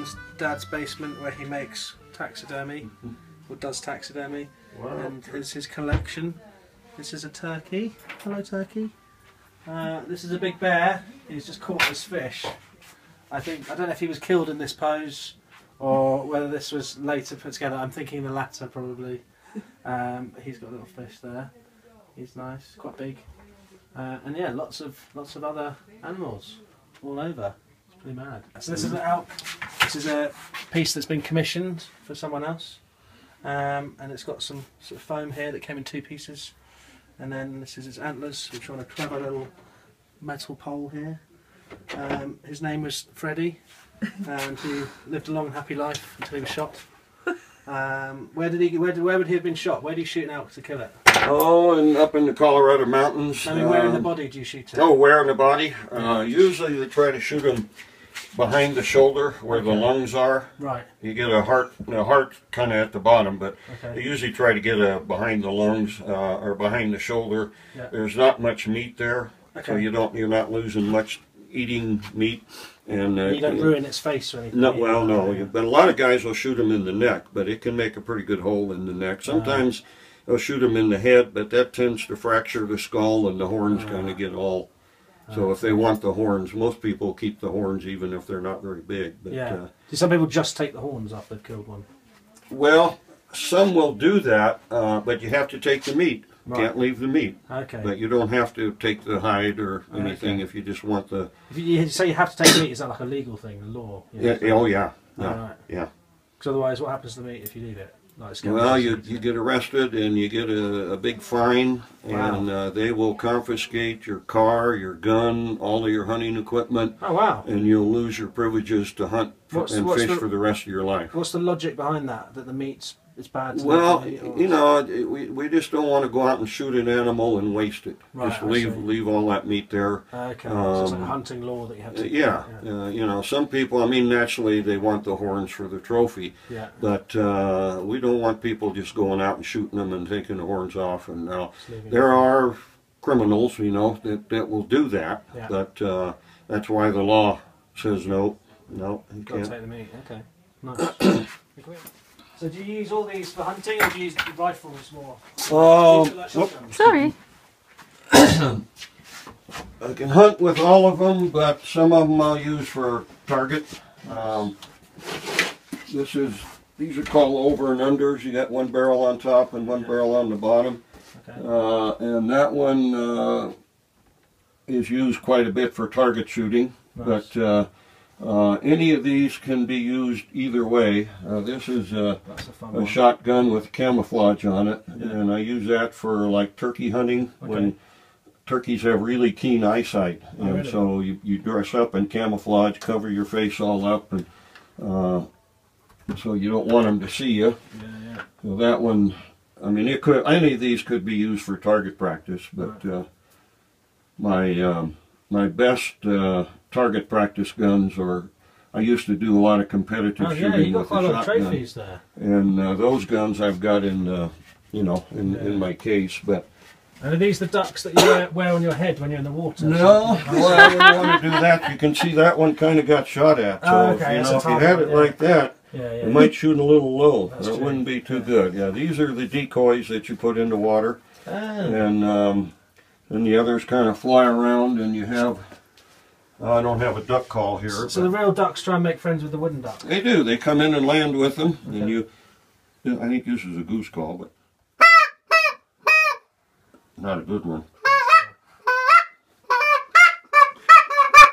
Ian's dad's basement where he makes taxidermy, or does taxidermy, and it's his collection. This is a turkey. Hello, turkey. This is a big bear. He's just caught this fish. I don't know if he was killed in this pose or whether this was later put together. I'm thinking the latter probably. He's got a little fish there. He's nice, quite big, and yeah, lots of other animals all over. It's pretty mad. So this is a piece that's been commissioned for someone else, and it's got some sort of foam here that came in 2 pieces. And then this is his antlers, which are on a clever little metal pole here. His name was Freddie, and he lived a long, happy life until he was shot. Where would he have been shot? Where did you shoot an elk to kill it? Oh, and up in the Colorado mountains. I mean, where in the body do you shoot it? Oh, where in the body? Usually they try to shoot him behind the shoulder where the lungs are. Right. You get a heart kind of at the bottom, but they usually try to get behind the lungs or behind the shoulder. Yeah. There's not much meat there, so you're not losing much eating meat. And you don't ruin its face or anything. No, well, no. But a lot of guys will shoot them in the neck, but it can make a pretty good hole in the neck. Sometimes they'll shoot them in the head, but that tends to fracture the skull, and the horns kind of get all. So if they want the horns, most people keep the horns even if they're not very big. But, do some people just take the horns after they've killed one? Well, some will do that, but you have to take the meat. Right. Can't leave the meat. Okay. But you don't have to take the hide or anything if you just want the... If you say you have to take the meat, is that like a legal thing, a law? Yeah, oh yeah. Right. Yeah. Because otherwise, what happens to the meat if you leave it? Like well, you get arrested and you get a big fine, and they will confiscate your car, your gun, all of your hunting equipment. Oh wow! And you'll lose your privileges to hunt and fish for the rest of your life. What's the logic behind that? That the meat's bad? Well, you know, we just don't want to go out and shoot an animal and waste it. Right, just leave all that meat there. Okay, so it's like a hunting law that you have to. You know, some people, I mean, naturally they want the horns for the trophy. Yeah. But we don't want people just going out and shooting them and taking the horns off. And now there are criminals, you know, that will do that. Yeah. But that's why the law says no, you can't take the meat. Okay. Nice. So do you use all these for hunting, or do you use the rifles more? Sorry. I can hunt with all of them, but some of them I'll use for target. These are called over and unders. You got one barrel on top and one barrel on the bottom. Okay. And that one is used quite a bit for target shooting. Nice. But any of these can be used either way. This is a shotgun with camouflage on it, and I use that for like turkey hunting when turkeys have really keen eyesight, and so you dress up in camouflage, cover your face all up, and so you don't want them to see you. So that one, I mean, any of these could be used for target practice, but my best target practice guns are, I used to do a lot of competitive shooting with the shotgun. Quite a lot of trophies there. And those guns I've got in, in my case. But and are these the ducks that you wear on your head when you're in the water? No, well, I wouldn't want to do that. You can see that one kind of got shot at. So if you had it like that, it might shoot a little low. That wouldn't be too good. Yeah, these are the decoys that you put into water, and the others kind of fly around, and you have. I don't have a duck call here. So the real ducks try and make friends with the wooden duck? They do. They come in and land with them. And I think this is a goose call, but not a good one.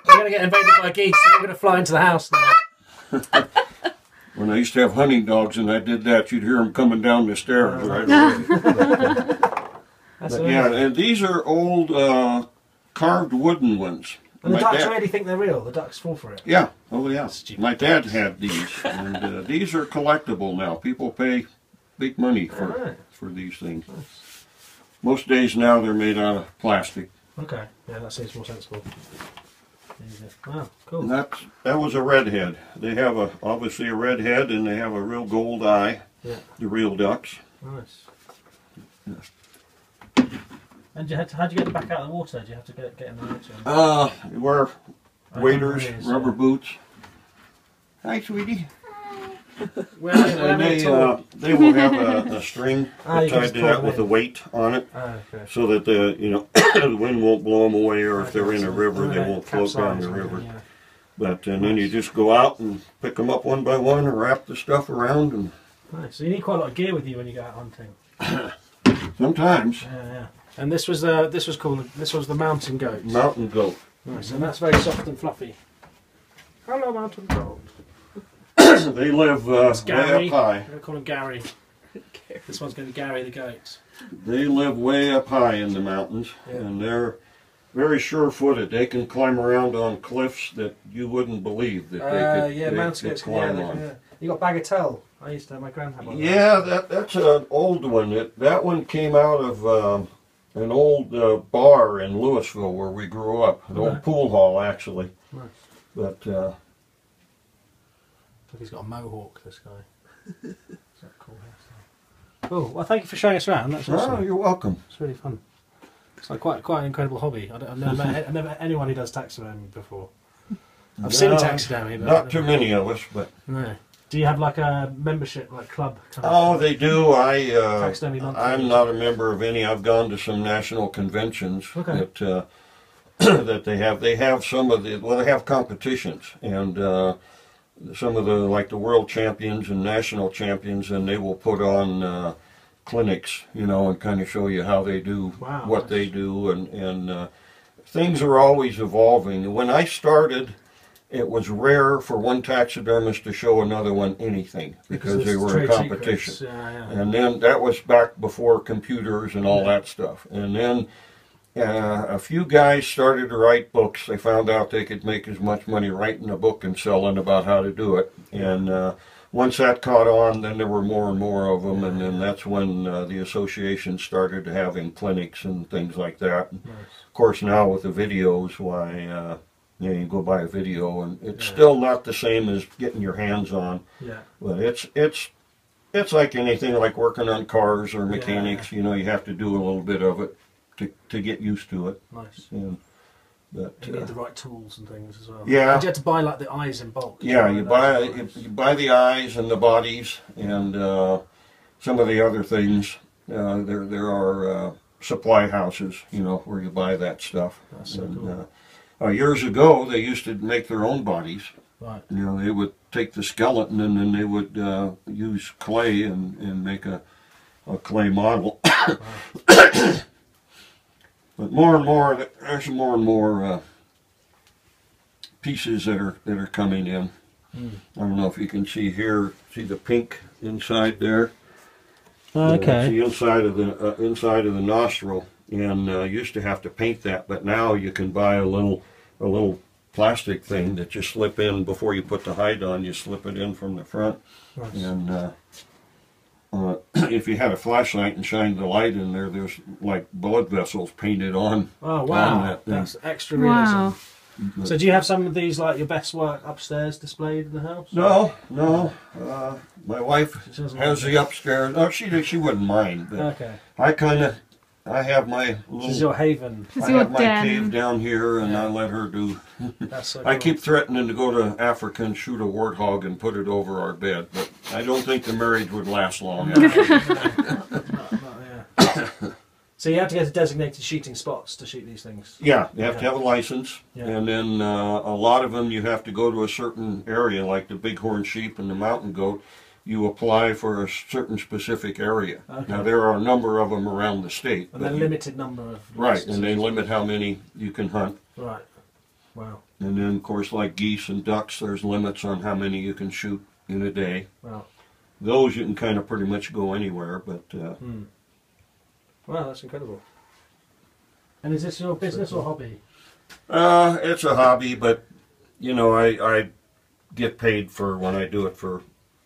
We're going to get invaded by geese, so we're going to fly into the house now. When I used to have hunting dogs and I did that, you'd hear them coming down the stairs right away. But yeah, and these are old carved wooden ones. And the ducks really think they're real? The ducks fall for it? Yeah. Oh, yeah. My dad had these. And these are collectible now. People pay big money for these things. Nice. Most days now they're made out of plastic. Okay. Yeah, that seems more sensible. Wow, cool. And that was a redhead. They have obviously a red head, and they have a real gold eye. Yeah. The real ducks. Nice. Yeah. And how'd you get them back out of the water? Did you have to get in the water? You wear waders, rubber boots. Hi, sweetie. And they will have a string you can tied just to pull that them with in. a weight on it, Okay. so that the the wind won't blow them away, or if they're in a river, they won't float down the Capsize, river. yeah. But and then you just go out and pick them up one by one, and wrap the stuff around, and Nice. So you need quite a lot of gear with you when you go out hunting. sometimes Yeah. And this was the mountain goat. mountain goat. Nice. And that's very soft and fluffy. Hello, mountain goat. They live way up high. I'm going to call him Gary. This one's going to be Gary the goat. They live way up high in the mountains, and they're very sure-footed. They can climb around on cliffs that you wouldn't believe that mountain they goats. could climb on. Yeah. You got bagatelle. I used to have my grandpa. Yeah, that's an old one. That one came out of an old bar in Louisville where we grew up. An old pool hall, actually. Nice. But He's got a mohawk, this guy. Is that cool hairstyle? Cool. Well, thank you for showing us around. That's awesome. oh, you're welcome. It's really fun. It's like quite an incredible hobby. I've never met anyone who does taxidermy before. I've seen taxidermy, but not too many of us, but no. Do you have like a membership, like club? oh, they do. Taxidermy monthly. I'm not a member of any. I've gone to some national conventions that that they have. They have some of the they have competitions, and some of the world champions and national champions, and they will put on clinics, and kind of show you how they do what they do, and things are always evolving. When I started, it was rare for one taxidermist to show another one anything because they were in competition. And then that was back before computers and all that stuff. And then a few guys started to write books. They found out they could make as much money writing a book and selling about how to do it. And once that caught on, then there were more and more of them. And then that's when the association started having clinics and things like that. Nice. Of course, now with the videos, why... you go buy a video, and it's still not the same as getting your hands on. Yeah. But it's like anything, like working on cars or mechanics. You have to do a little bit of it to get used to it. Nice. But you need the right tools and things as well. Yeah. You have to buy like the eyes in bulk. Yeah, you buy the eyes and the bodies and some of the other things. There are supply houses, where you buy that stuff. That's so cool. Years ago, they used to make their own bodies. Right. They would take the skeleton and then they would use clay and make a clay model. Wow. But more and more, there's more and more pieces that are coming in. I don't know if you can see here. See the pink inside there. Okay. That's the inside of the nostril. And used to have to paint that, but now you can buy a little plastic thing that you slip in before you put the hide on. You slip it in from the front, nice. And if you had a flashlight and shined the light in there, there's like blood vessels painted on. Oh wow, on that thing. That's extra realism. Wow. So do you have some of these, like your best work, upstairs displayed in the house? No. My wife has the upstairs. No, she wouldn't mind. But okay. I have my little... This is your haven. I have my cave down here, and I let her do... That's so I cool. keep threatening to go to Africa and shoot a warthog and put it over our bed, but I don't think the marriage would last long. So you have to get to designated shooting spots to shoot these things? Yeah, you have to have a license, and then a lot of them you have to go to a certain area, like the bighorn sheep and the mountain goat. You apply for a certain specific area. Okay. Now there are a number of them around the state. And a limited number of right, and they limit how many you can hunt. Right. Wow. And then of course like geese and ducks, there's limits on how many you can shoot in a day. Wow. Those you can kind of pretty much go anywhere, but... Wow, that's incredible. And is this your business or hobby? It's a hobby, but I get paid for when I do it for...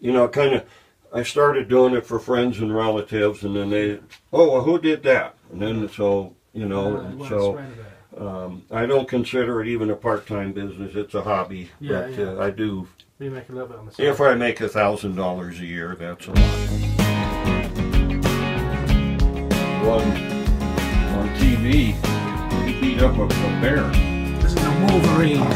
I started doing it for friends and relatives, and then they, well, who did that? And then so, I don't consider it even a part-time business. It's a hobby, but I do. You make a little bit on the side. If I make $1,000 a year, that's a lot. On TV, he beat up a bear. This is a Wolverine.